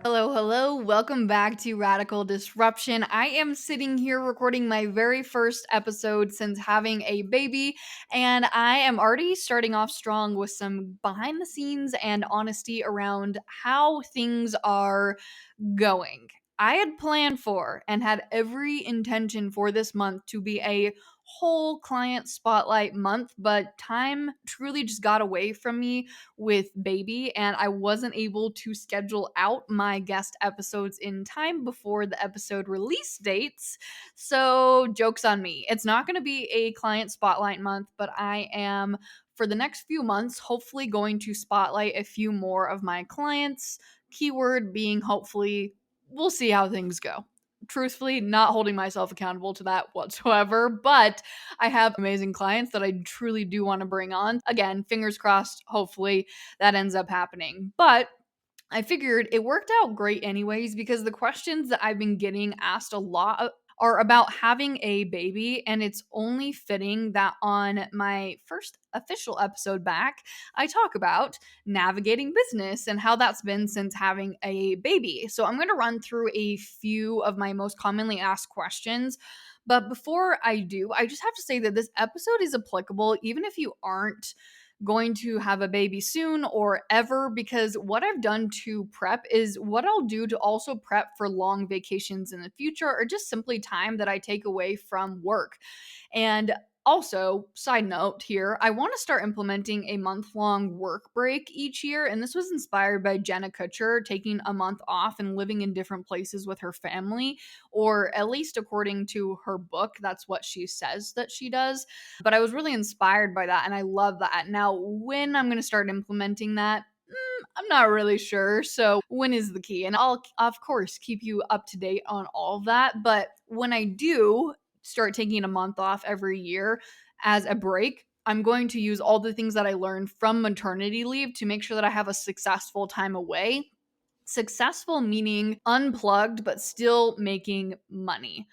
Hello, hello. Welcome back to Radical Disruption. I am sitting here recording my very first episode since having a baby, and I am already starting off strong with some behind the scenes and honesty around how things are going. I had planned for and had every intention for this month to be a whole client spotlight month, but time truly just got away from me with baby, and I wasn't able to schedule out my guest episodes in time before the episode release dates. So, joke's on me. It's not going to be a client spotlight month, but I am for the next few months hopefully going to spotlight a few more of my clients. Keyword being hopefully. We'll see how things go. Truthfully, not holding myself accountable to that whatsoever, but I have amazing clients that I truly do want to bring on. Again, fingers crossed, hopefully that ends up happening. But I figured it worked out great anyways because the questions that I've been getting asked a lot are about having a baby, and it's only fitting that on my first official episode back, I talk about navigating business and how that's been since having a baby. So I'm going to run through a few of my most commonly asked questions. But before I do, I just have to say that this episode is applicable even if you aren't going to have a baby soon or ever, because what I've done to prep is what I'll do to also prep for long vacations in the future or just simply time that I take away from work. And also, side note here, I want to start implementing a month-long work break each year. And this was inspired by Jenna Kutcher taking a month off and living in different places with her family, or at least according to her book, that's what she says that she does. But I was really inspired by that and I love that. Now, when I'm going to start implementing that, I'm not really sure. So, when is the key? And I'll, of course, keep you up to date on all of that. But when I do start taking a month off every year as a break, I'm going to use all the things that I learned from maternity leave to make sure that I have a successful time away. Successful meaning unplugged, but still making money.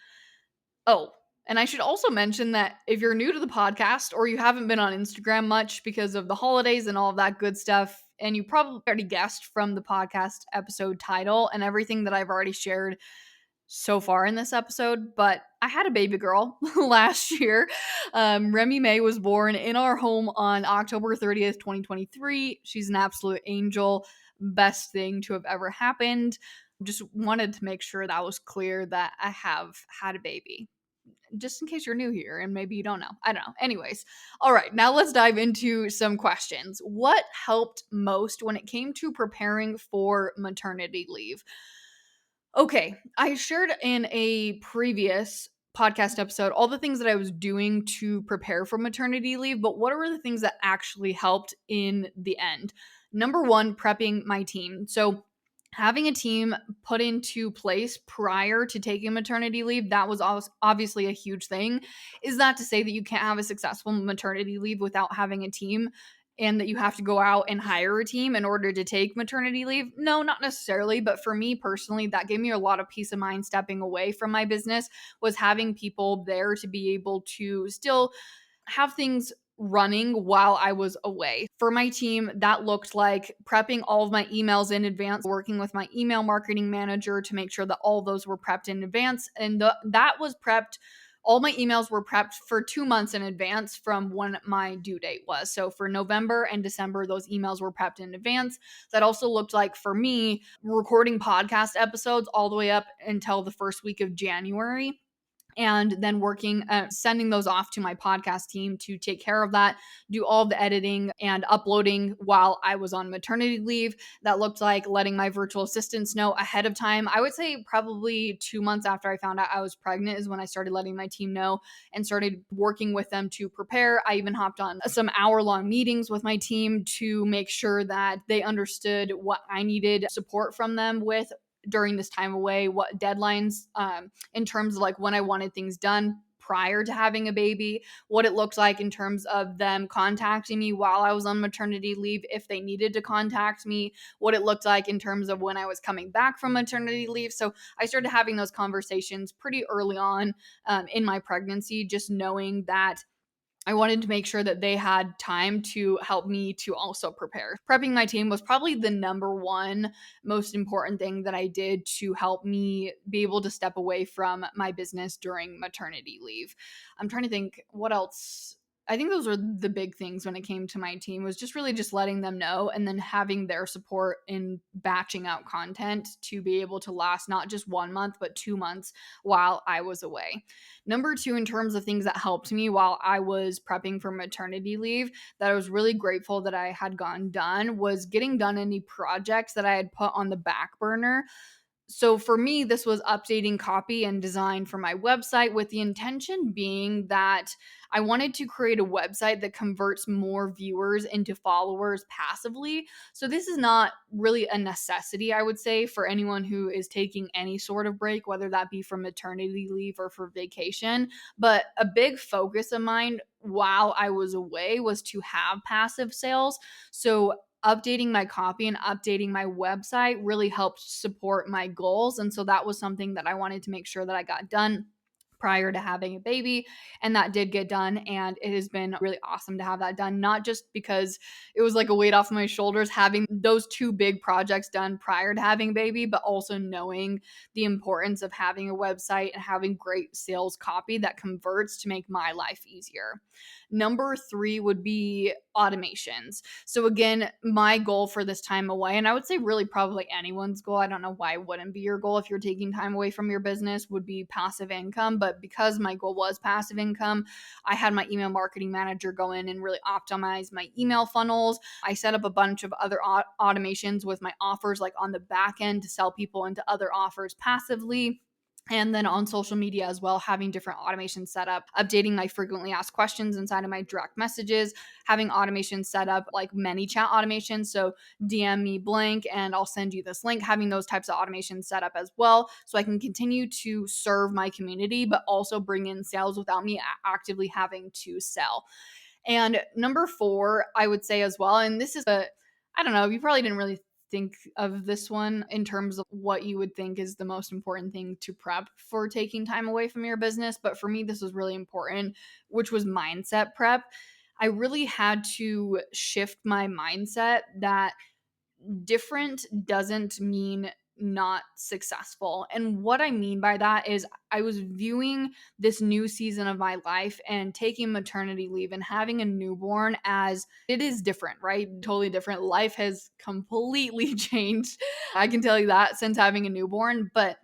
Oh, and I should also mention that if you're new to the podcast or you haven't been on Instagram much because of the holidays and all of that good stuff, and you probably already guessed from the podcast episode title and everything that I've already shared so far in this episode, but I had a baby girl last year. Remy May was born in our home on October 30th, 2023. She's an absolute angel. Best thing to have ever happened. Just wanted to make sure that was clear that I have had a baby, just in case you're new here and maybe you don't know. I don't know. Anyways, all right, now let's dive into some questions. What helped most when it came to preparing for maternity leave? Okay, I shared in a previous podcast episode all the things that I was doing to prepare for maternity leave, but what were the things that actually helped in the end? Number one, prepping my team. So, having a team put into place prior to taking maternity leave, that was obviously a huge thing. Is that to say that you can't have a successful maternity leave without having a team and that you have to go out and hire a team in order to take maternity leave? No, not necessarily, but for me personally, that gave me a lot of peace of mind stepping away from my business, was having people there to be able to still have things running while I was away. For my team, that looked like prepping all of my emails in advance, working with my email marketing manager to make sure that all those were prepped in advance. And that was prepped. All my emails were prepped for 2 months in advance from when my due date was. So for November and December, those emails were prepped in advance. That also looked like for me recording podcast episodes all the way up until the first week of January, and then working sending those off to my podcast team to take care of that, do all the editing and uploading while I was on maternity leave. That looked like letting my virtual assistants know ahead of time. I would say probably 2 months after I found out I was pregnant is when I started letting my team know and started working with them to prepare. I even hopped on some hour-long meetings with my team to make sure that they understood what I needed support from them with during this time away, what deadlines, in terms of like when I wanted things done prior to having a baby, what it looked like in terms of them contacting me while I was on maternity leave if they needed to contact me, what it looked like in terms of when I was coming back from maternity leave. So I started having those conversations pretty early on in my pregnancy, just knowing that I wanted to make sure that they had time to help me to also prepare. Prepping my team was probably the number one most important thing that I did to help me be able to step away from my business during maternity leave. I'm trying to think what else. I think those were the big things when it came to my team, was just really just letting them know and then having their support in batching out content to be able to last not just 1 month but 2 months while I was away. Number two, in terms of things that helped me while I was prepping for maternity leave, that I was really grateful that I had gotten done, was getting done any projects that I had put on the back burner. So for me, this was updating copy and design for my website, with the intention being that I wanted to create a website that converts more viewers into followers passively. So this is not really a necessity, I would say, for anyone who is taking any sort of break, whether that be for maternity leave or for vacation. But a big focus of mine while I was away was to have passive sales. So updating my copy and updating my website really helped support my goals. And so that was something that I wanted to make sure that I got done prior to having a baby, and that did get done, and it has been really awesome to have that done, not just because it was like a weight off my shoulders having those two big projects done prior to having a baby, but also knowing the importance of having a website and having great sales copy that converts to make my life easier. Number three would be automations. So again, my goal for this time away, and I would say really probably anyone's goal, I don't know why it wouldn't be your goal if you're taking time away from your business, would be passive income. But because my goal was passive income, I had my email marketing manager go in and really optimize my email funnels. I set up a bunch of other automations with my offers, like on the back end, to sell people into other offers passively. And then on social media as well, having different automations set up, updating my frequently asked questions inside of my direct messages, having automations set up like ManyChat automations. So DM me blank and I'll send you this link, having those types of automations set up as well. So I can continue to serve my community, but also bring in sales without me actively having to sell. And number four, I would say as well, and this is I don't know, you probably didn't really think of this one in terms of what you would think is the most important thing to prep for taking time away from your business. But for me, this was really important, which was mindset prep. I really had to shift my mindset that different doesn't mean not successful. And what I mean by that is I was viewing this new season of my life and taking maternity leave and having a newborn as it is different, right? Totally different. Life has completely changed. I can tell you that since having a newborn, but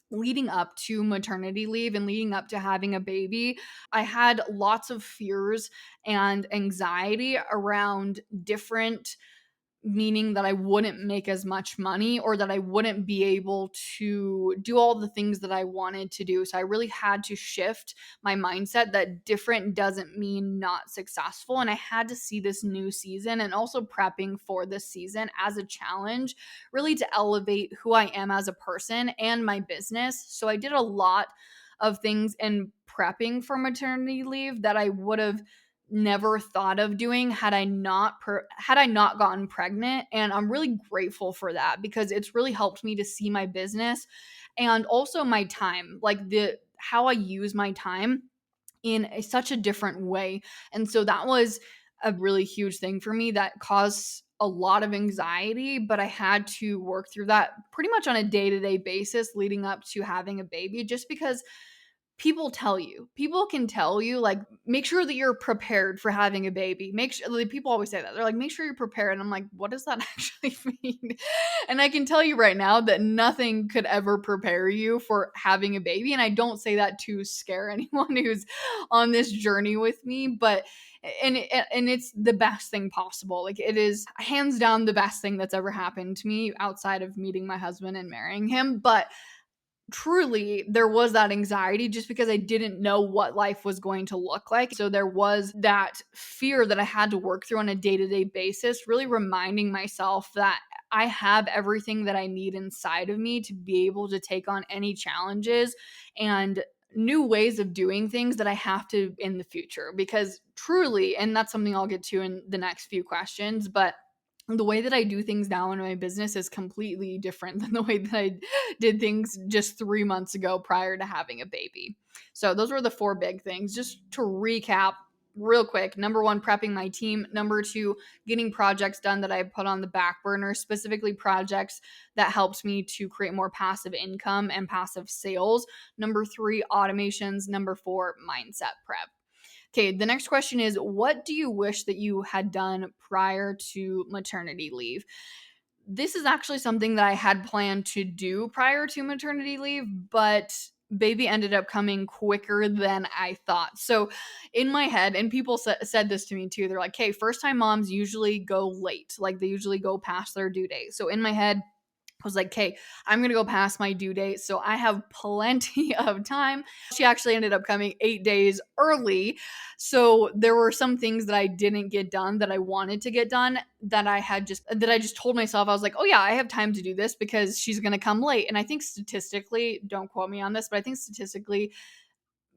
leading up to maternity leave and leading up to having a baby, I had lots of fears and anxiety around different, meaning that I wouldn't make as much money or that I wouldn't be able to do all the things that I wanted to do. So I really had to shift my mindset that different doesn't mean not successful. And I had to see this new season and also prepping for this season as a challenge, really to elevate who I am as a person and my business. So I did a lot of things in prepping for maternity leave that I would have never thought of doing had I not gotten pregnant. And I'm really grateful for that because it's really helped me to see my business and also my time, like the how I use my time in such a different way. And so that was a really huge thing for me that caused a lot of anxiety, but I had to work through that pretty much on a day-to-day basis leading up to having a baby, just because people can tell you, like, make sure that you're prepared for having a baby. Make sure, like, people always say that. They're like, make sure you're prepared. And I'm like, what does that actually mean? And I can tell you right now that nothing could ever prepare you for having a baby. And I don't say that to scare anyone who's on this journey with me, but and it's the best thing possible. Like, it is hands down the best thing that's ever happened to me outside of meeting my husband and marrying him. But truly, there was that anxiety just because I didn't know what life was going to look like. So there was that fear that I had to work through on a day-to-day basis, really reminding myself that I have everything that I need inside of me to be able to take on any challenges and new ways of doing things that I have to in the future. Because truly, and that's something I'll get to in the next few questions, but the way that I do things now in my business is completely different than the way that I did things just 3 months ago prior to having a baby. So those were the four big things. Just to recap, real quick, number one, prepping my team. Number two, getting projects done that I put on the back burner, specifically projects that helps me to create more passive income and passive sales. Number three, automations. Number four, mindset prep. Okay, the next question is, what do you wish that you had done prior to maternity leave? This is actually something that I had planned to do prior to maternity leave, but baby ended up coming quicker than I thought. So, in my head, and people said this to me too, they're like, hey, first time moms usually go late, like they usually go past their due date. So, in my head, I was like, okay, I'm going to go past my due date. So I have plenty of time. She actually ended up coming 8 days early. So there were some things that I didn't get done that I wanted to get done that I just told myself, I was like, oh yeah, I have time to do this because she's going to come late. And I think statistically, don't quote me on this, but I think statistically,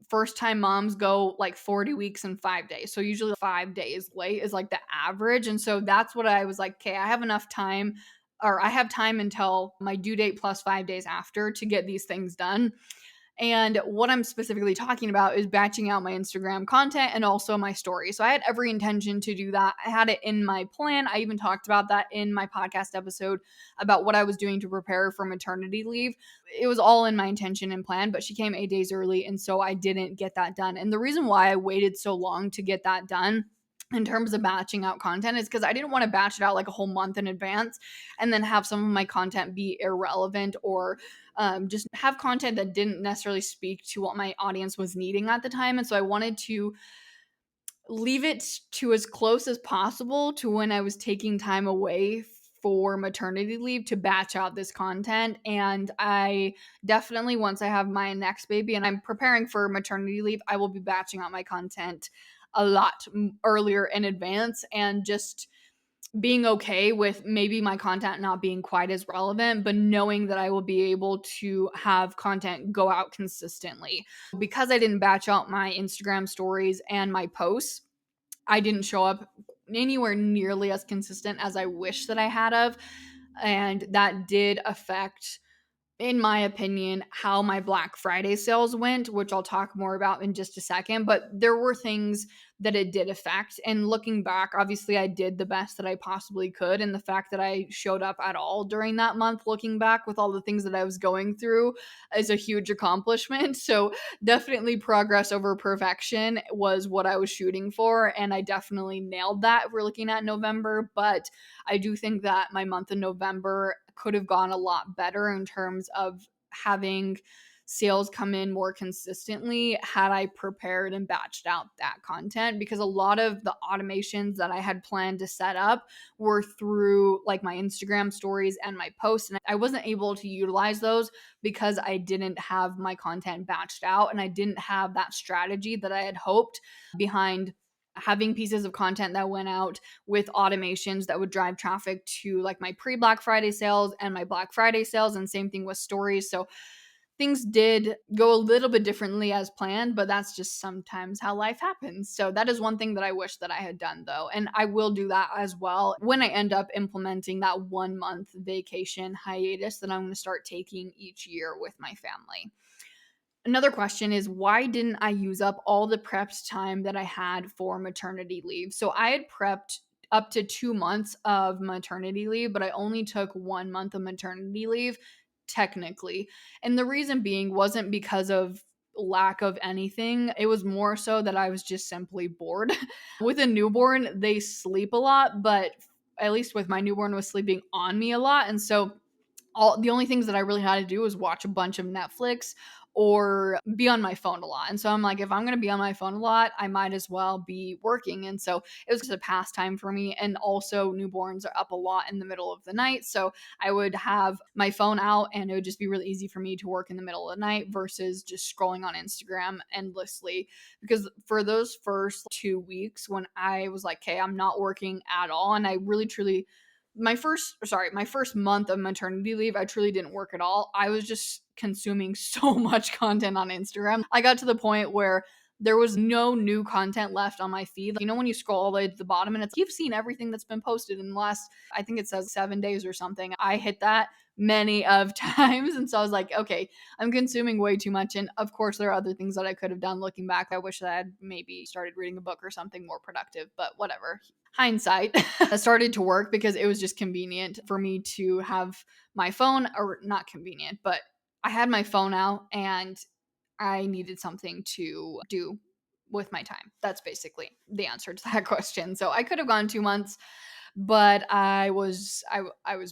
first time moms go like 40 weeks and 5 days. So usually 5 days late is like the average. And so that's what I was like, okay, I have enough time, or I have time until my due date plus 5 days after to get these things done. And what I'm specifically talking about is batching out my Instagram content and also my story. So I had every intention to do that. I had it in my plan. I even talked about that in my podcast episode about what I was doing to prepare for maternity leave. It was all in my intention and plan, but she came 8 days early. And so I didn't get that done. And the reason why I waited so long to get that done in terms of batching out content is because I didn't want to batch it out like a whole month in advance and then have some of my content be irrelevant or just have content that didn't necessarily speak to what my audience was needing at the time. And so I wanted to leave it to as close as possible to when I was taking time away for maternity leave to batch out this content. And I definitely, once I have my next baby and I'm preparing for maternity leave, I will be batching out my content a lot earlier in advance and just being okay with maybe my content not being quite as relevant, but knowing that I will be able to have content go out consistently. Because I didn't batch out my Instagram stories and my posts, I didn't show up anywhere nearly as consistent as I wish that I had of. And that did affect, in my opinion, how my Black Friday sales went, which I'll talk more about in just a second. But there were things that it did affect. And looking back, obviously, I did the best that I possibly could. And the fact that I showed up at all during that month, looking back with all the things that I was going through, is a huge accomplishment. So definitely progress over perfection was what I was shooting for. And I definitely nailed that if we're looking at November. But I do think that my month in November could have gone a lot better in terms of having sales come in more consistently had I prepared and batched out that content, because a lot of the automations that I had planned to set up were through like my Instagram stories and my posts, and I wasn't able to utilize those because I didn't have my content batched out and I didn't have that strategy that I had hoped behind having pieces of content that went out with automations that would drive traffic to like my pre-Black Friday sales and my Black Friday sales, and same thing with stories. So things did go a little bit differently as planned, but that's just sometimes how life happens. So that is one thing that I wish that I had done though. And I will do that as well when I end up implementing that 1 month vacation hiatus that I'm going to start taking each year with my family. Another question is, why didn't I use up all the prepped time that I had for maternity leave? So I had prepped up to 2 months of maternity leave, but I only took 1 month of maternity leave technically. And the reason being wasn't because of lack of anything. It was more so that I was just simply bored. With a newborn, they sleep a lot, but at least with my newborn was sleeping on me a lot. And so the only things that I really had to do was watch a bunch of Netflix or be on my phone a lot. And so I'm like, if I'm going to be on my phone a lot, I might as well be working. And so it was just a pastime for me. And also, newborns are up a lot in the middle of the night. So I would have my phone out and it would just be really easy for me to work in the middle of the night versus just scrolling on Instagram endlessly. Because for those first 2 weeks when I was like, okay, I'm not working at all, and I really truly my first month of maternity leave, I truly didn't work at all. I was just consuming so much content on Instagram. I got to the point where there was no new content left on my feed. You know, when you scroll all the way to the bottom and it's, you've seen everything that's been posted in the last, I think it says 7 days or something. I hit that many of times. And so I was like, okay, I'm consuming way too much. And of course, there are other things that I could have done looking back. I wish that I had maybe started reading a book or something more productive, but whatever. Hindsight. I started to work because it was just convenient for me to have my phone, or not convenient, but I had my phone out and I needed something to do with my time. That's basically the answer to that question. So I could have gone 2 months, but I was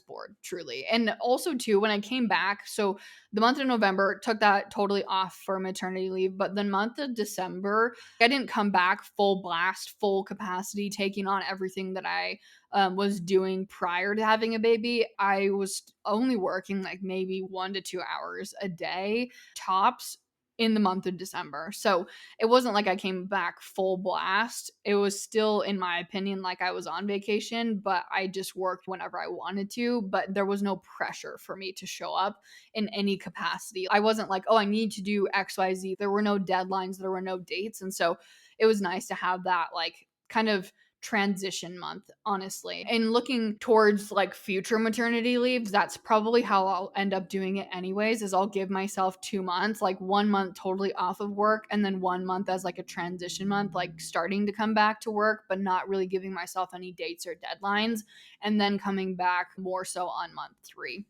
bored, truly. And also too, when I came back, so the month of November took that totally off for maternity leave, but the month of December I didn't come back full blast, full capacity, taking on everything that I was doing prior to having a baby. I was only working like maybe 1 to 2 hours a day tops in the month of December. So it wasn't like I came back full blast. It was still, in my opinion, like I was on vacation, but I just worked whenever I wanted to. But there was no pressure for me to show up in any capacity. I wasn't like, oh, I need to do XYZ. There were no deadlines, there were no dates. And so it was nice to have that, like, kind of transition month, honestly. And looking towards like future maternity leaves, that's probably how I'll end up doing it anyways, is I'll give myself 2 months, like 1 month totally off of work and then 1 month as like a transition month, like starting to come back to work but not really giving myself any dates or deadlines, and then coming back more so on month 3.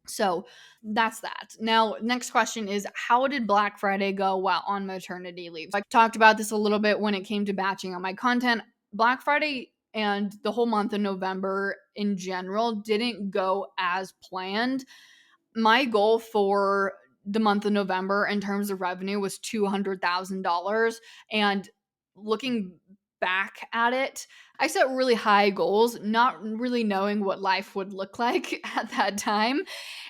So that's that. Now, next question is, how did Black Friday go while on maternity leave? I talked about this a little bit when it came to batching on my content. Black Friday and the whole month of November in general didn't go as planned. My goal for the month of November in terms of revenue was $200,000. And looking back at it, I set really high goals, not really knowing what life would look like at that time.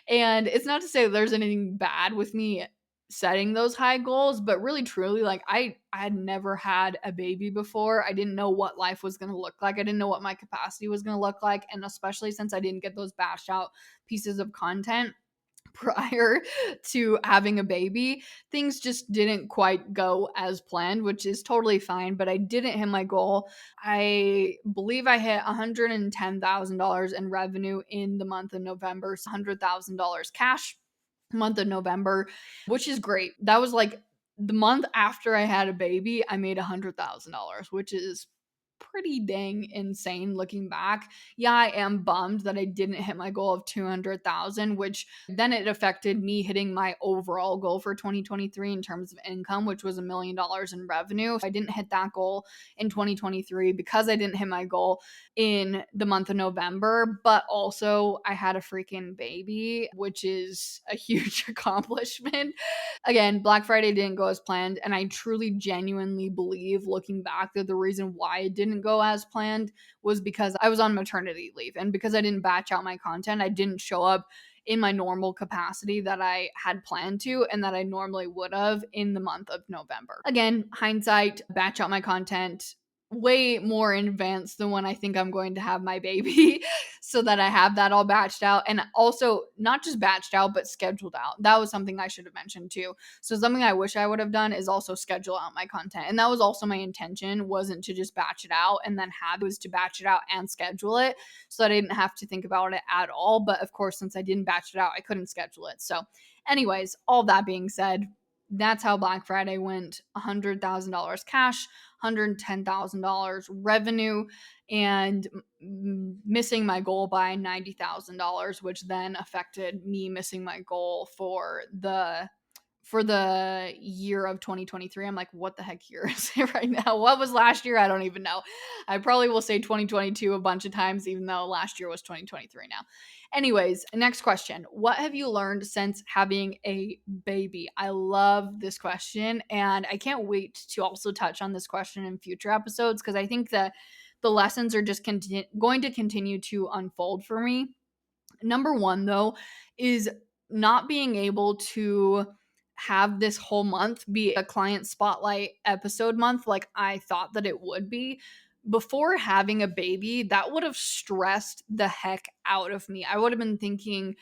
And it's not to say there's anything bad with me setting those high goals, but really truly, like, I had never had a baby before. I didn't know what life was going to look like. I didn't know what my capacity was going to look like, and especially since I didn't get those bashed out pieces of content prior to having a baby, things just didn't quite go as planned, which is totally fine, but I didn't hit my goal. I believe I hit $110,000 in revenue in the month of November, $100,000 cash month of November, which is great. That was like the month after I had a baby, I made $100,000, which is pretty dang insane looking back. Yeah, I am bummed that I didn't hit my goal of 200,000, which then it affected me hitting my overall goal for 2023 in terms of income, which was $1 million in revenue. I didn't hit that goal in 2023 because I didn't hit my goal in the month of November, but also I had a freaking baby, which is a huge accomplishment. Again, Black Friday didn't go as planned, and I truly genuinely believe, looking back, that the reason why it didn't go as planned was because I was on maternity leave, and because I didn't batch out my content, I didn't show up in my normal capacity that I had planned to and that I normally would have in the month of November. Again, hindsight, batch out my content way more in advance than when I think I'm going to have my baby so that I have that all batched out, and also not just batched out but scheduled out. That was something I should have mentioned too. So something I wish I would have done is also schedule out my content, and that was also my intention, wasn't to just batch it out and then have, it was to batch it out and schedule it so that I didn't have to think about it at all. But of course, since I didn't batch it out, I couldn't schedule it. So anyways, all that being said, that's how Black Friday went. $100,000 cash, $110,000 revenue, and missing my goal by $90,000, which then affected me missing my goal for the year of 2023. I'm like, what the heck year is it right now? What was last year? I don't even know. I probably will say 2022 a bunch of times, even though last year was 2023 now. Anyways, next question. What have you learned since having a baby? I love this question, and I can't wait to also touch on this question in future episodes because I think that the lessons are just going to continue to unfold for me. Number one, though, is not being able to have this whole month be a client spotlight episode month like I thought that it would be. Before having a baby, that would have stressed the heck out of me. I would have been thinking,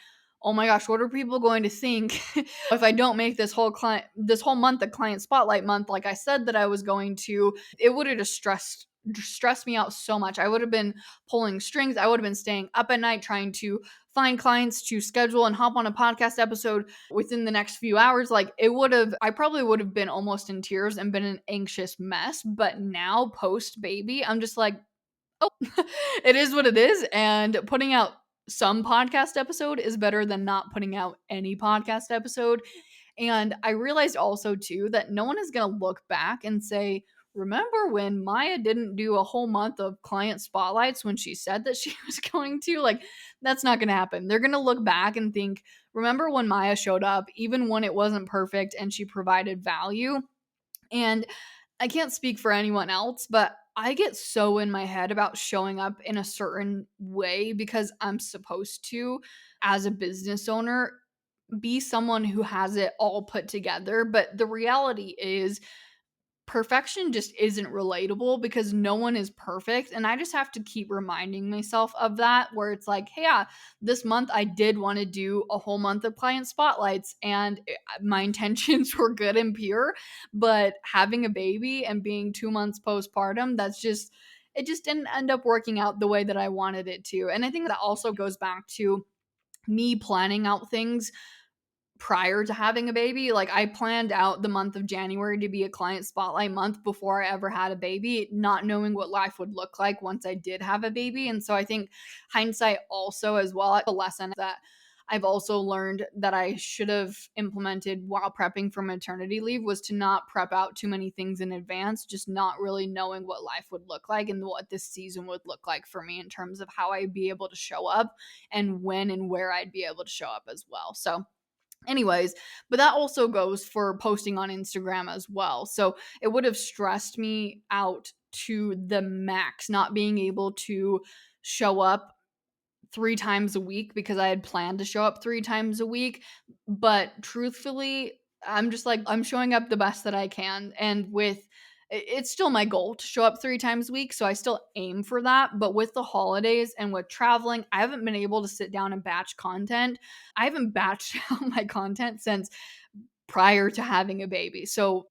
oh my gosh, what are people going to think if I don't make this whole month a client spotlight month like I said that I was going to? It would have just stressed me out so much. I would have been pulling strings. I would have been staying up at night trying to find clients to schedule and hop on a podcast episode within the next few hours. Like I probably would have been almost in tears and been an anxious mess. But now post baby, I'm just like, oh, it is what it is. And putting out some podcast episode is better than not putting out any podcast episode. And I realized also too that no one is going to look back and say, remember when Maya didn't do a whole month of client spotlights when she said that she was going to? Like, that's not going to happen. They're going to look back and think, remember when Maya showed up, even when it wasn't perfect and she provided value? And I can't speak for anyone else, but I get so in my head about showing up in a certain way because I'm supposed to, as a business owner, be someone who has it all put together. But the reality is, perfection just isn't relatable because no one is perfect. And I just have to keep reminding myself of that, where it's like, hey, yeah, this month I did want to do a whole month of client spotlights and my intentions were good and pure. But having a baby and being 2 months postpartum, it just didn't end up working out the way that I wanted it to. And I think that also goes back to me planning out things prior to having a baby. Like, I planned out the month of January to be a client spotlight month before I ever had a baby, not knowing what life would look like once I did have a baby. And so I think hindsight also as well, a lesson that I've also learned that I should have implemented while prepping for maternity leave was to not prep out too many things in advance, just not really knowing what life would look like and what this season would look like for me in terms of how I'd be able to show up and when and where I'd be able to show up as well. So anyways, but that also goes for posting on Instagram as well. So it would have stressed me out to the max, not being able to show up 3 times a week because I had planned to show up 3 times a week. But truthfully, I'm just like, I'm showing up the best that I can. And it's still my goal to show up 3 times a week. So I still aim for that. But with the holidays and with traveling, I haven't been able to sit down and batch content. I haven't batched out my content since prior to having a baby. So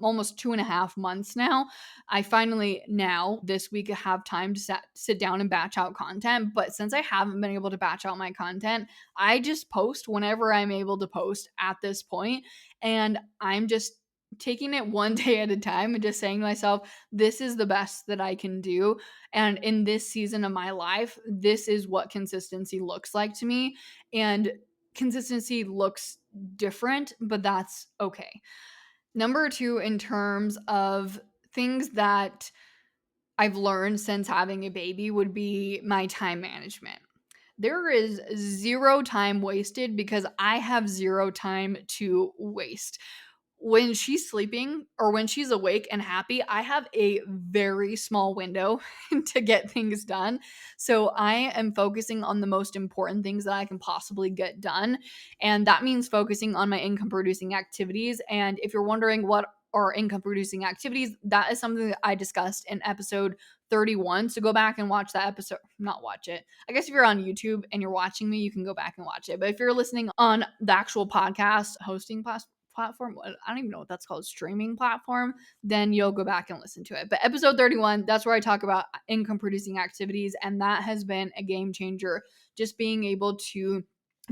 almost 2.5 months now. I finally now this week have time to sit down and batch out content. But since I haven't been able to batch out my content, I just post whenever I'm able to post at this point. And I'm just taking it one day at a time and just saying to myself, this is the best that I can do. And in this season of my life, this is what consistency looks like to me. And consistency looks different, but that's okay. Number 2, in terms of things that I've learned since having a baby, would be my time management. There is zero time wasted because I have zero time to waste. When she's sleeping or when she's awake and happy, I have a very small window to get things done. So I am focusing on the most important things that I can possibly get done. And that means focusing on my income producing activities. And if you're wondering what are income producing activities, that is something that I discussed in episode 31. So go back and watch that episode. Not watch it. I guess if you're on YouTube and you're watching me, you can go back and watch it. But if you're listening on the actual podcast hosting platform, I don't even know what that's called, streaming platform, then you'll go back and listen to it. But episode 31, that's where I talk about income producing activities. And that has been a game changer. Just being able to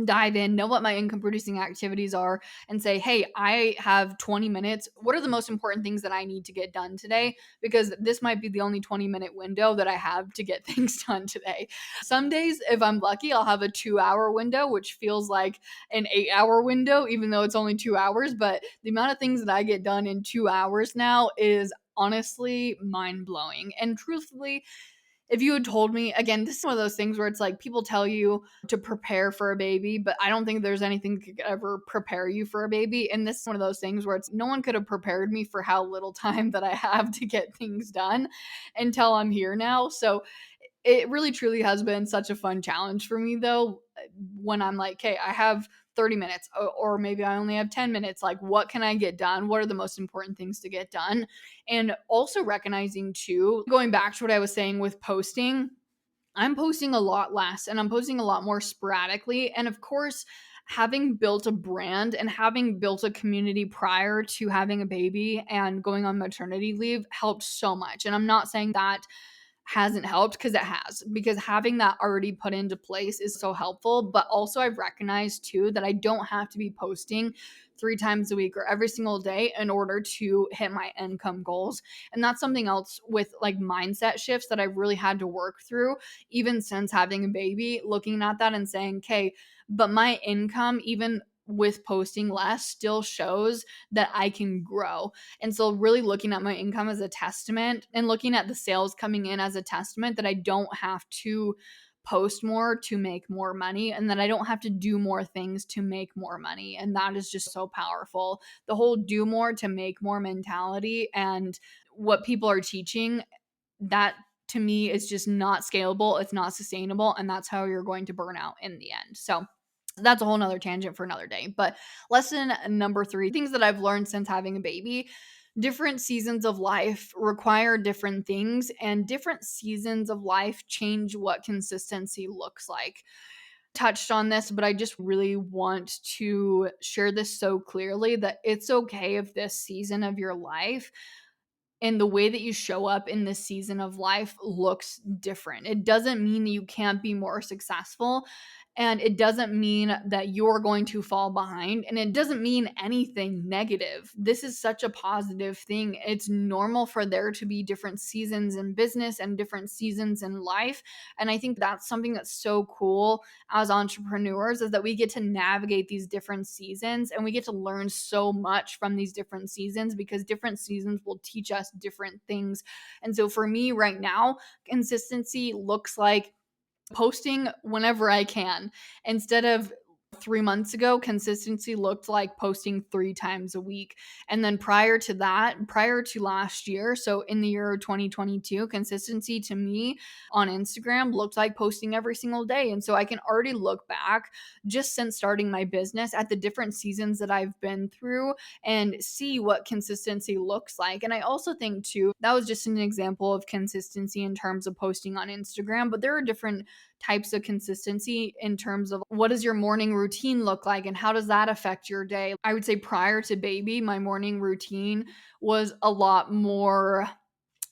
dive in, know what my income producing activities are, and say, hey, I have 20 minutes. What are the most important things that I need to get done today? Because this might be the only 20-minute window that I have to get things done today. Some days, if I'm lucky, I'll have a 2-hour window, which feels like an 8-hour window, even though it's only 2 hours. But the amount of things that I get done in 2 hours now is honestly mind-blowing. And truthfully, if you had told me, again, this is one of those things where it's like people tell you to prepare for a baby, but I don't think there's anything that could ever prepare you for a baby. And this is one of those things where it's no one could have prepared me for how little time that I have to get things done until I'm here now. So it really truly has been such a fun challenge for me, though, when I'm like, okay, I have 30 minutes or maybe I only have 10 minutes. Like, what can I get done? What are the most important things to get done? And also recognizing too, going back to what I was saying with posting, I'm posting a lot less and I'm posting a lot more sporadically. And of course, having built a brand and having built a community prior to having a baby and going on maternity leave helped so much. And I'm not saying that hasn't helped, because it has, because having that already put into place is so helpful. But also, I've recognized too that I don't have to be posting 3 times a week or every single day in order to hit my income goals. And that's something else with like mindset shifts that I've really had to work through, even since having a baby, looking at that and saying, okay, but my income, even with posting less, still shows that I can grow. And so, really looking at my income as a testament and looking at the sales coming in as a testament that I don't have to post more to make more money, and that I don't have to do more things to make more money. And that is just so powerful. The whole do more to make more mentality and what people are teaching, that to me is just not scalable. It's not sustainable. And that's how you're going to burn out in the end. So, that's a whole nother tangent for another day. But lesson number 3, things that I've learned since having a baby: different seasons of life require different things, and different seasons of life change what consistency looks like. Touched on this, but I just really want to share this so clearly, that it's okay if this season of your life and the way that you show up in this season of life looks different. It doesn't mean that you can't be more successful. And it doesn't mean that you're going to fall behind. And it doesn't mean anything negative. This is such a positive thing. It's normal for there to be different seasons in business and different seasons in life. And I think that's something that's so cool as entrepreneurs, is that we get to navigate these different seasons and we get to learn so much from these different seasons, because different seasons will teach us different things. And so for me right now, consistency looks like posting whenever I can. Instead of 3 months ago, consistency looked like posting 3 times a week. And then prior to that, prior to last year, so in the year of 2022, consistency to me on Instagram looked like posting every single day. And so I can already look back just since starting my business at the different seasons that I've been through and see what consistency looks like. And I also think too, that was just an example of consistency in terms of posting on Instagram, but there are different types of consistency in terms of what does your morning routine look like and how does that affect your day. I would say prior to baby, my morning routine was a lot more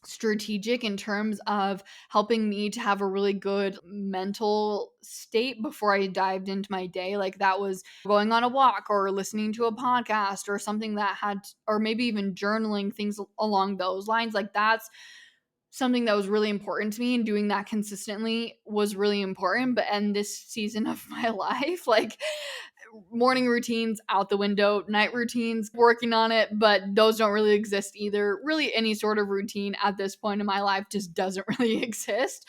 strategic in terms of helping me to have a really good mental state before I dived into my day. Like that was going on a walk or listening to a podcast or something that had, or maybe even journaling, things along those lines. Like that's something that was really important to me, and doing that consistently was really important. But in this season of my life, like morning routines out the window, night routines, working on it, but those don't really exist either. Really, any sort of routine at this point in my life just doesn't really exist.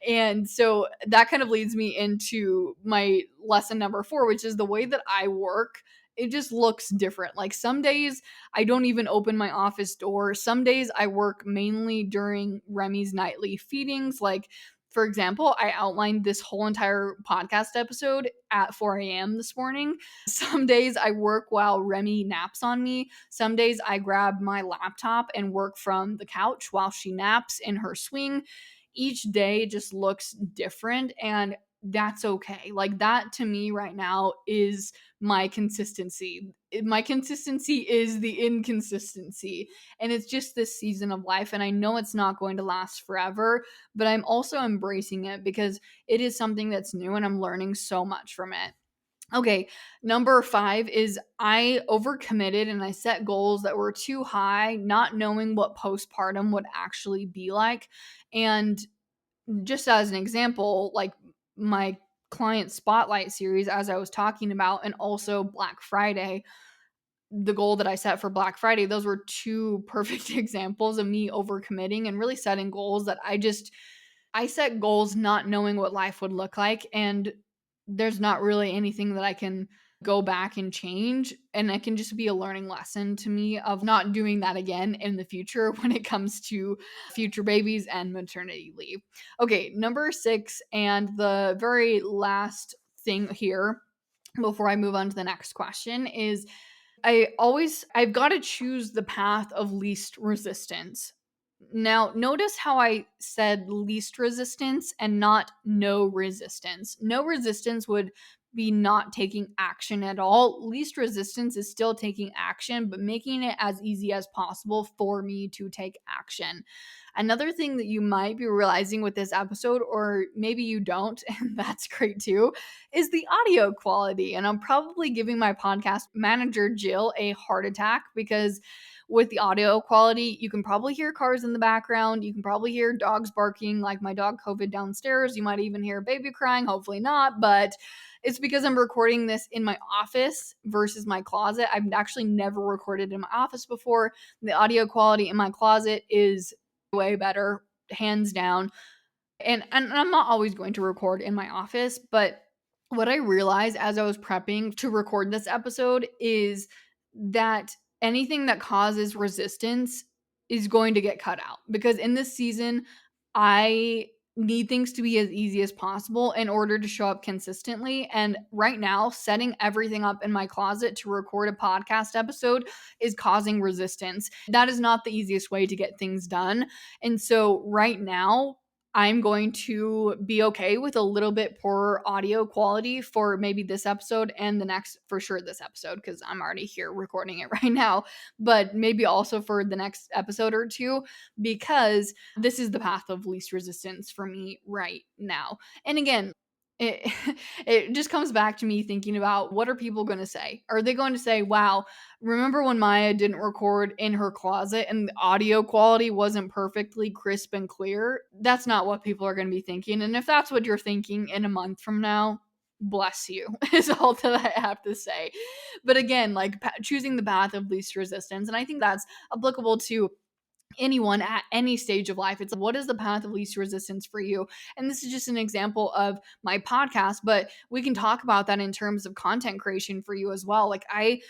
And so that kind of leads me into my lesson number 4, which is the way that I work. It just looks different. Like some days I don't even open my office door. Some days I work mainly during Remy's nightly feedings. Like, for example, I outlined this whole entire podcast episode at 4 a.m. this morning. Some days I work while Remy naps on me. Some days I grab my laptop and work from the couch while she naps in her swing. Each day just looks different, and that's okay. Like that to me right now is my consistency. My consistency is the inconsistency. And it's just this season of life. And I know it's not going to last forever, but I'm also embracing it because it is something that's new and I'm learning so much from it. Okay, number 5 is I overcommitted and I set goals that were too high, not knowing what postpartum would actually be like. And just as an example, like my client spotlight series, as I was talking about, and also Black Friday, the goal that I set for Black Friday, those were 2 perfect examples of me overcommitting and really setting goals that I set goals not knowing what life would look like, and there's not really anything that I can go back and change, and it can just be a learning lesson to me of not doing that again in the future when it comes to future babies and maternity leave. Okay, number 6, and the very last thing here before I move on to the next question is I've got to choose the path of least resistance. Now, notice how I said least resistance and not no resistance. No resistance would be not taking action at all. Least resistance is still taking action, but making it as easy as possible for me to take action. Another thing that you might be realizing with this episode, or maybe you don't, and that's great too, is the audio quality. And I'm probably giving my podcast manager, Jill, a heart attack because with the audio quality, you can probably hear cars in the background. You can probably hear dogs barking, like my dog COVID downstairs. You might even hear a baby crying, hopefully not, but it's because I'm recording this in my office versus my closet. I've actually never recorded in my office before. The audio quality in my closet is way better, hands down. And I'm not always going to record in my office, but what I realized as I was prepping to record this episode is that anything that causes resistance is going to get cut out, because in this season I need things to be as easy as possible in order to show up consistently. And right now, setting everything up in my closet to record a podcast episode is causing resistance. That is not the easiest way to get things done. And so right now, I'm going to be okay with a little bit poorer audio quality for maybe this episode and the next, for sure, this episode, because I'm already here recording it right now, but maybe also for the next episode or two, because this is the path of least resistance for me right now. And again, it, it just comes back to me thinking about, what are people going to say? Are they going to say, wow, remember when Maya didn't record in her closet and the audio quality wasn't perfectly crisp and clear? That's not what people are going to be thinking. And if that's what you're thinking in a month from now, bless you, is all that I have to say. But again, like choosing the path of least resistance. And I think that's applicable to anyone at any stage of life. It's what is the path of least resistance for you? And this is just an example of my podcast, but we can talk about that in terms of content creation for you as well. Like I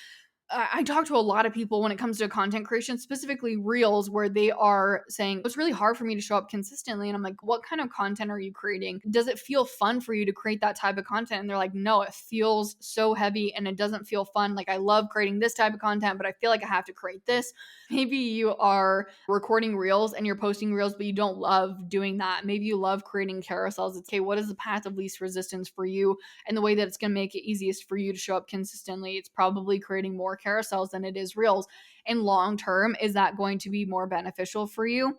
talk to a lot of people when it comes to content creation, specifically reels, where they are saying it's really hard for me to show up consistently. And I'm like, what kind of content are you creating? Does it feel fun for you to create that type of content? And they're like, no, it feels so heavy and it doesn't feel fun. Like, I love creating this type of content, but I feel like I have to create this. Maybe you are recording reels and you're posting reels, but you don't love doing that. Maybe you love creating carousels. It's okay, what is the path of least resistance for you? And the way that it's going to make it easiest for you to show up consistently, it's probably creating more carousels than it is reels. And long term, is that going to be more beneficial for you?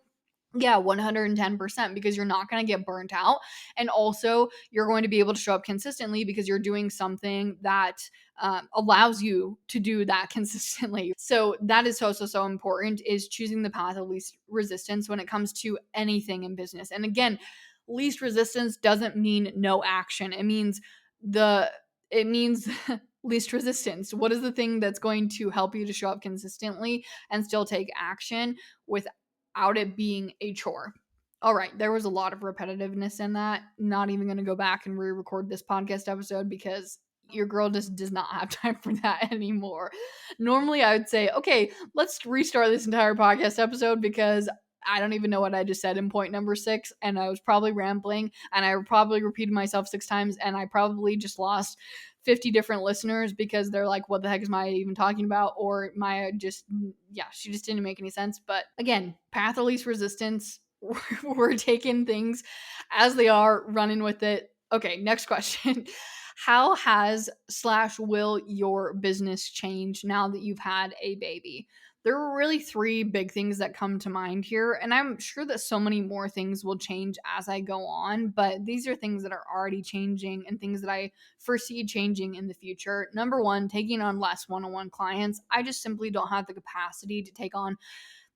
Yeah, 110%, because you're not going to get burnt out. And also, you're going to be able to show up consistently because you're doing something that allows you to do that consistently. So that is so important, is choosing the path of least resistance when it comes to anything in business. And again, least resistance doesn't mean no action. It means least resistance. What is the thing that's going to help you to show up consistently and still take action without it being a chore? All right, there was a lot of repetitiveness in that. Not even going to go back and re-record this podcast episode because your girl just does not have time for that anymore. Normally I would say, okay, let's restart this entire podcast episode because I don't even know what I just said in point number 6, and I was probably rambling, and I probably repeated myself 6 times, and I probably just lost 50 different listeners because they're like, what the heck is Maya even talking about? Or Maya just, yeah, she just didn't make any sense. But again, path of least resistance, we're taking things as they are, running with it. Okay, next question. How has / will your business change now that you've had a baby? There are really 3 big things that come to mind here, and I'm sure that so many more things will change as I go on, but these are things that are already changing and things that I foresee changing in the future. Number 1, taking on less one-on-one clients. I just simply don't have the capacity to take on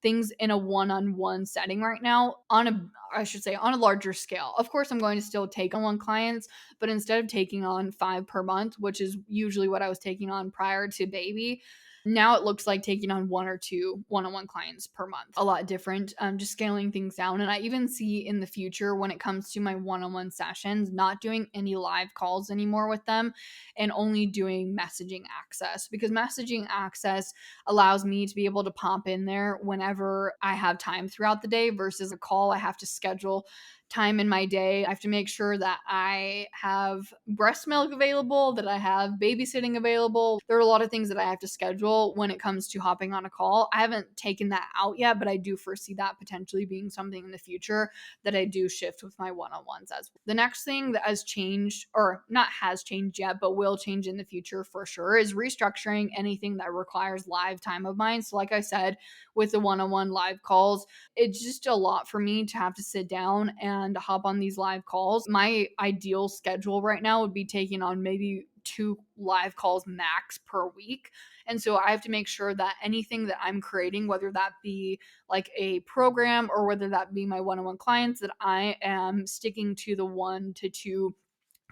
things in a one-on-one setting right now, on a larger scale. Of course, I'm going to still take on one clients, but instead of taking on 5 per month, which is usually what I was taking on prior to baby, now it looks like taking on 1 or 2 one-on-one clients per month. A lot different, just scaling things down. And I even see in the future, when it comes to my one-on-one sessions, not doing any live calls anymore with them and only doing messaging access, because messaging access allows me to be able to pop in there whenever I have time throughout the day versus a call I have to schedule time in my day. I have to make sure that I have breast milk available, that I have babysitting available. There are a lot of things that I have to schedule when it comes to hopping on a call. I haven't taken that out yet, but I do foresee that potentially being something in the future that I do shift with my one-on-ones as well. The next thing that has changed, or not has changed yet, but will change in the future for sure, is restructuring anything that requires live time of mine. So like I said, with the one-on-one live calls, it's just a lot for me to have to sit down and hop on these live calls. My ideal schedule right now would be taking on maybe 2 live calls max per week. And so I have to make sure that anything that I'm creating, whether that be like a program or whether that be my one-on-one clients, that I am sticking to the 1 to 2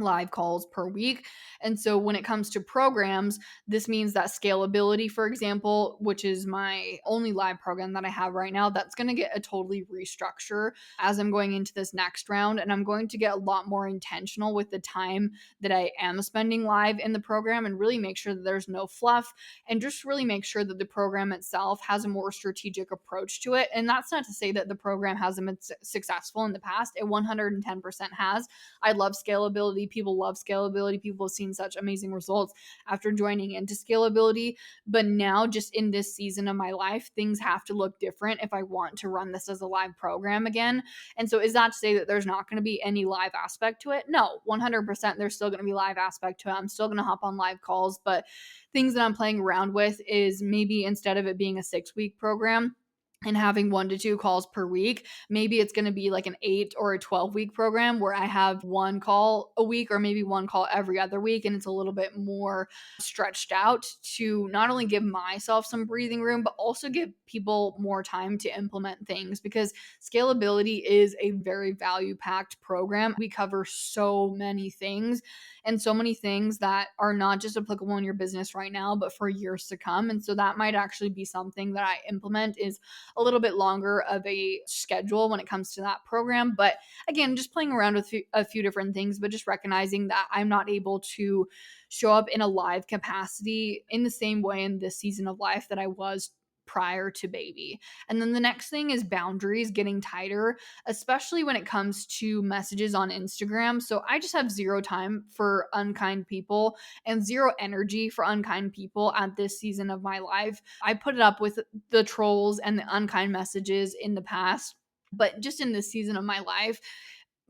live calls per week. And so when it comes to programs, this means that scalability, for example, which is my only live program that I have right now, that's going to get a totally restructure as I'm going into this next round. And I'm going to get a lot more intentional with the time that I am spending live in the program, and really make sure that there's no fluff, and just really make sure that the program itself has a more strategic approach to it. And that's not to say that the program hasn't been successful in the past. It 110% has. I love scalability. People love scalability. People have seen such amazing results after joining into scalability. But now, just in this season of my life, things have to look different if I want to run this as a live program again. And so, is that to say that there's not going to be any live aspect to it? No, 100% there's still going to be live aspect to it. I'm still going to hop on live calls, but things that I'm playing around with is maybe instead of it being a 6-week program and having 1 to 2 calls per week, maybe it's going to be like an 8 or a 12-week program where I have 1 call a week, or maybe 1 call every other week. And it's a little bit more stretched out to not only give myself some breathing room, but also give people more time to implement things, because scalability is a very value packed program. We cover so many things, and so many things that are not just applicable in your business right now, but for years to come. And so that might actually be something that I implement, is a little bit longer of a schedule when it comes to that program. But again, just playing around with a few different things, but just recognizing that I'm not able to show up in a live capacity in the same way in this season of life that I was prior to baby. And then the next thing is boundaries getting tighter, especially when it comes to messages on Instagram. So I just have zero time for unkind people and zero energy for unkind people at this season of my life. I put it up with the trolls and the unkind messages in the past, but just in this season of my life,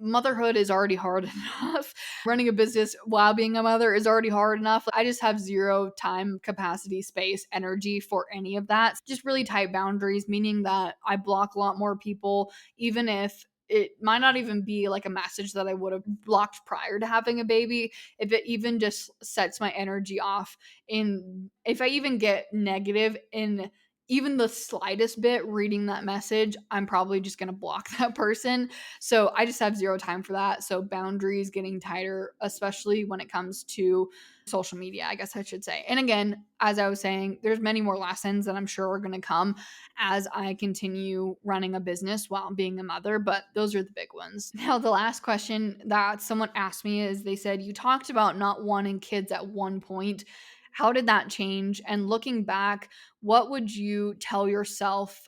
motherhood is already hard enough. Running a business while being a mother is already hard enough. I just have zero time, capacity, space, energy for any of that. Just really tight boundaries, meaning that I block a lot more people, even if it might not even be like a message that I would have blocked prior to having a baby. If it even just sets my energy off, in if I even get negative in even the slightest bit reading that message, I'm probably just going to block that person. So I just have zero time for that. So boundaries getting tighter, especially when it comes to social media, I guess I should say. And again, as I was saying, there's many more lessons that I'm sure are going to come as I continue running a business while being a mother, but those are the big ones. Now, the last question that someone asked me is, they said, you talked about not wanting kids at one point. How did that change? And looking back, what would you tell yourself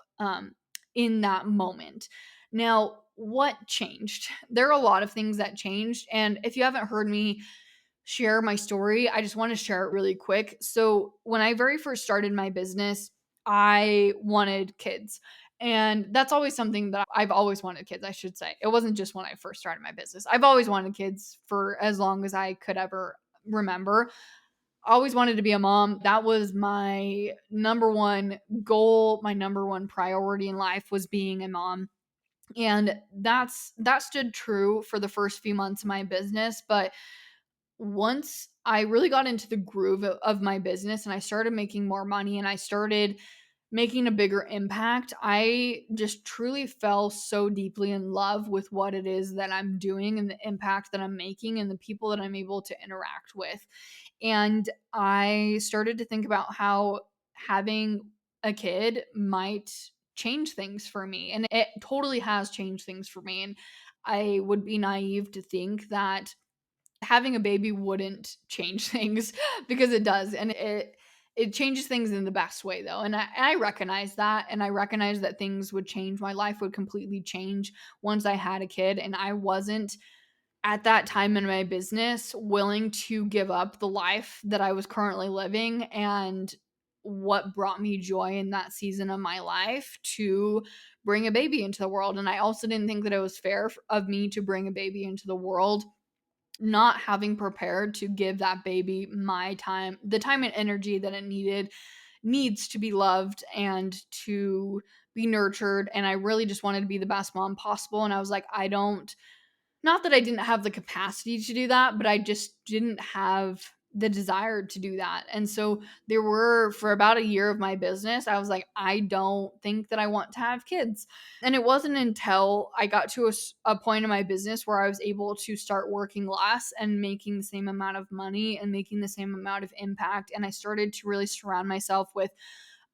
in that moment? Now, what changed? There are a lot of things that changed. And if you haven't heard me share my story, I just want to share it really quick. So, when I very first started my business, I wanted kids. And that's always something that I've always wanted kids, I should say. It wasn't just when I first started my business. I've always wanted kids for as long as I could ever remember. Always wanted to be a mom. That was my number one goal, my number one priority in life, was being a mom. And that stood true for the first few months of my business. But once I really got into the groove of my business and I started making more money and I started making a bigger impact, I just truly fell so deeply in love with what it is that I'm doing and the impact that I'm making and the people that I'm able to interact with. And I started to think about how having a kid might change things for me. And it totally has changed things for me. And I would be naive to think that having a baby wouldn't change things, because it does. And It changes things in the best way though. And I recognize that. And I recognize that things would change. My life would completely change once I had a kid. And I wasn't at that time in my business willing to give up the life that I was currently living and what brought me joy in that season of my life to bring a baby into the world. And I also didn't think that it was fair of me to bring a baby into the world not having prepared to give that baby my time, the time and energy that it needs to be loved and to be nurtured. And I really just wanted to be the best mom possible. And I was like, I don't, not that I didn't have the capacity to do that, but I just didn't have the desire to do that. And so there were, for about a year of my business, I was like, I don't think that I want to have kids. And it wasn't until I got to a point in my business where I was able to start working less and making the same amount of money and making the same amount of impact. And I started to really surround myself with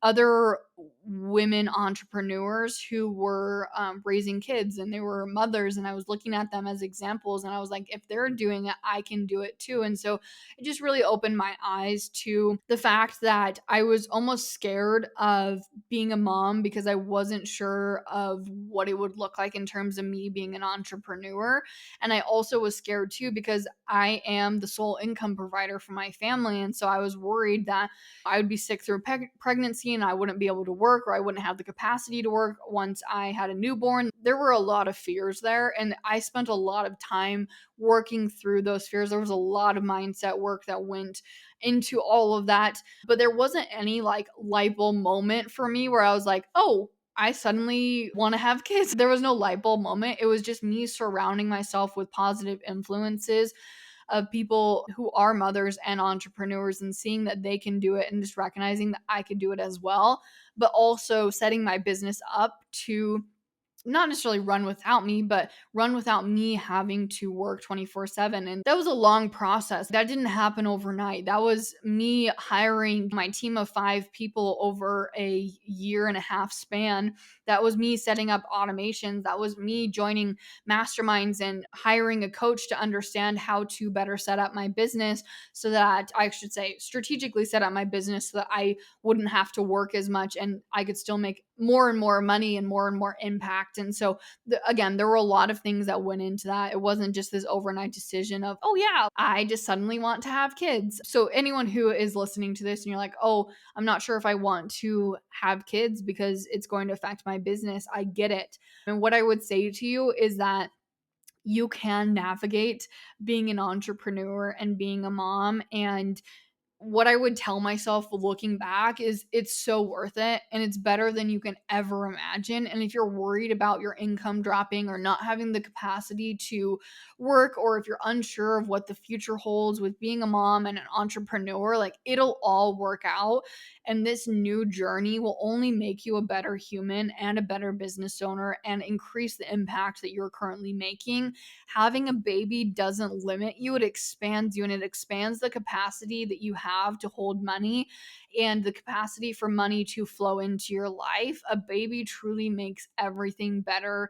other women entrepreneurs who were raising kids and they were mothers, and I was looking at them as examples, and I was like, if they're doing it, I can do it too. And so it just really opened my eyes to the fact that I was almost scared of being a mom because I wasn't sure of what it would look like in terms of me being an entrepreneur. And I also was scared too because I am the sole income provider for my family, and so I was worried that I would be sick through pregnancy and I wouldn't be able to work, or I wouldn't have the capacity to work once I had a newborn. There were a lot of fears there, and I spent a lot of time working through those fears. There was a lot of mindset work that went into all of that, but there wasn't any like light bulb moment for me where I was like, oh, I suddenly want to have kids. There was no light bulb moment. It was just me surrounding myself with positive influences of people who are mothers and entrepreneurs and seeing that they can do it and just recognizing that I could do it as well, but also setting my business up to not necessarily run without me, but run without me having to work 24/7. And that was a long process. That didn't happen overnight. That was me hiring my team of 5 people over a year and a half span. That was me setting up automations. That was me joining masterminds and hiring a coach to understand how to better set up my business so that I should say strategically set up my business so that I wouldn't have to work as much and I could still make more and more money and more impact. And so, again, there were a lot of things that went into that. It wasn't just this overnight decision of, oh, yeah, I just suddenly want to have kids. So, anyone who is listening to this and you're like, oh, I'm not sure if I want to have kids because it's going to affect my business, I get it. And what I would say to you is that you can navigate being an entrepreneur and being a mom. And what I would tell myself looking back is it's so worth it and it's better than you can ever imagine. And if you're worried about your income dropping or not having the capacity to work, or if you're unsure of what the future holds with being a mom and an entrepreneur, like it'll all work out. And this new journey will only make you a better human and a better business owner and increase the impact that you're currently making. Having a baby doesn't limit you, it expands you, and it expands the capacity that you have to hold money and the capacity for money to flow into your life. A baby truly makes everything better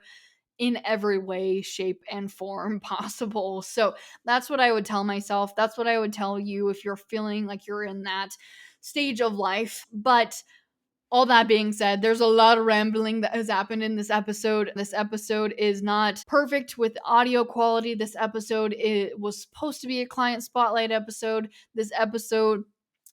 in every way, shape, and form possible. So that's what I would tell myself. That's what I would tell you if you're feeling like you're in that stage of life. But all that being said, there's a lot of rambling that has happened in this episode. This episode is not perfect with audio quality. This episode was supposed to be a client spotlight episode. This episode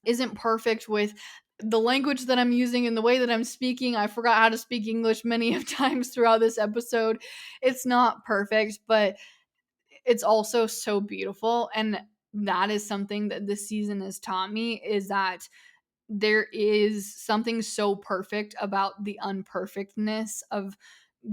isn't perfect with the language that I'm using and the way that I'm speaking. I forgot how to speak English many of times throughout this episode. It's not perfect, but it's also so beautiful. And that is something that this season has taught me, is that there is something so perfect about the unperfectness of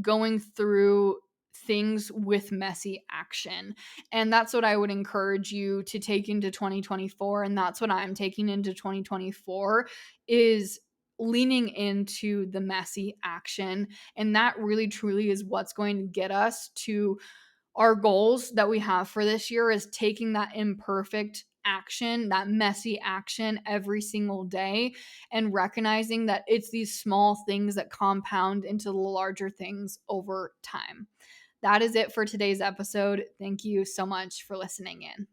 going through things with messy action. And that's what I would encourage you to take into 2024, and that's what I'm taking into 2024, is leaning into the messy action. And that really truly is what's going to get us to our goals that we have for this year, is taking that imperfect action, that messy action every single day, and recognizing that it's these small things that compound into the larger things over time. That is it for today's episode. Thank you so much for listening in.